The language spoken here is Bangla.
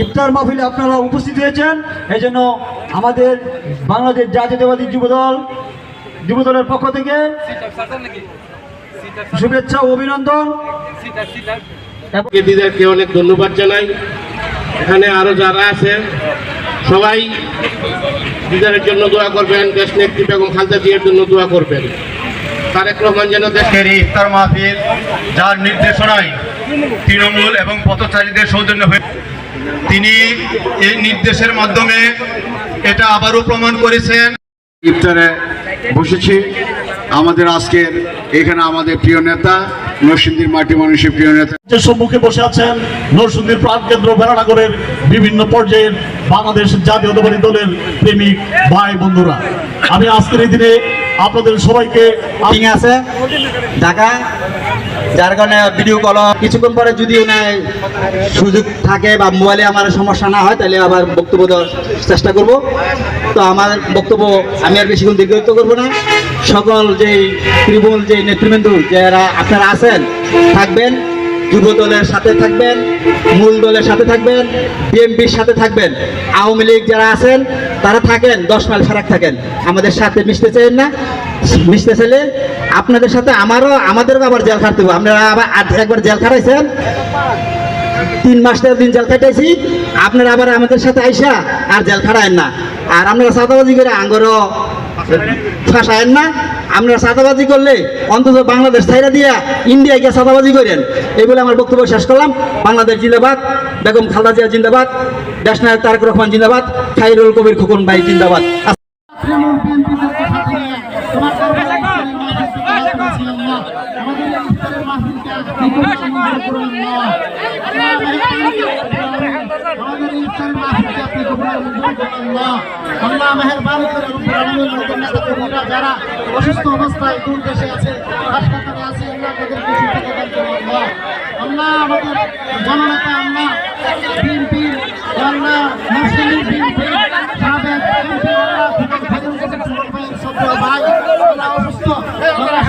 ইফতার মাহফিলে আপনারা উপস্থিত হয়েছেন। এই জন্য আমাদের বাংলাদেশ জাতীয়তাবাদী যুবদলের পক্ষ থেকে শুভেচ্ছা ও অভিনন্দন। দিদিদেরকে অনেক ধন্যবাদ জানাই। এখানে আরো যারা আছে সবাই দিদারের জন্য দোয়া করবেন, দেশ নেত্রী বেগম খালেদা জিয়ার জন্য দোয়া করবেন। তারেক রহমান যেন দেশের ইফতার মাহফিল যার নির্দেশনায় তৃণমূল এবং পথচারীদের সৌজন্য হয়ে তিনি এই নির্দেশের মাধ্যমে এটা আবারও প্রমাণ করেছেন। ইফতারে বসেছি আমাদের আজকের এখানে আমাদের প্রিয় নেতা নরসিংদীর মাটি মানুষের প্রিয় নেতা সম্মুখে বসে আছেন নরসিংদীর প্রাণকেন্দ্র বেড়ানগরের বিভিন্ন পর্যায়ের বাংলাদেশ জাতীয়তাবাদী দলের প্রেমিক ভাই বন্ধুরা। আমি আজকের এই দিনে আপনাদের সবাইকে আছে ঢাকা, যার কারণে ভিডিও কল কিছুক্ষণ পরে যদি সুযোগ থাকে বা মোবাইলে আমার সমস্যা না হয় তাহলে আবার বক্তব্য দেওয়ার চেষ্টা করব। তো আমার বক্তব্য আমি আর বেশিক্ষণ দীর্ঘায়িত করবো না। সকল যেই তৃণমূল যে নেতৃবৃন্দ যারা আপনারা আছেন থাকবেন, যুব দলের সাথে থাকবেন, মূল দলের সাথে থাকবেন, বিএনপির সাথে থাকবেন, আওয়ামী লীগ যারা আছেন তারা থাকেন 10 মাইল ফারাক থাকেন, আমাদের সাথে মিশতে চাইেন না। মিশতে চাইলে আপনাদের সাথে আমাদেরও আবার জেল খাটতে হবে। আপনারা আবার একবার জেল খাটাইছেন, 3 মাস 3 দিন জেল খাটাইছি, আপনারা আবার আমাদের সাথে আইসা আর জেল খাটায়েন না। আর আপনারা চাঁদাবাজি করে আঙ্গরও ফাঁসায়েন না। আপনারা চাঁদাবাজি করলে অন্তত বাংলাদেশ ছাইরা দিয়া ইন্ডিয়ায় গিয়ে চাঁদাবাজি করেন। এই বলে আমার বক্তব্য শেষ করলাম। বাংলাদেশ জিন্দাবাদ, বেগম খালেদা জিয়া জিন্দাবাদ, দেশনায়ক তারেক রহমান জিন্দাবাদ, খায়রুল কবির খোকন ভাই জিন্দাবাদ। যারা অসুস্থ অবস্থায় দূর দেশে আছে, হাসপাতালে আছে, আল্লাহ আমাদের জননেতা আল্লাহ বিএনপি আল্লাহ মুসলিম বিএনপি সাবেক বিএনপি আল্লাহ ভাই অসুস্থ আল্লাহ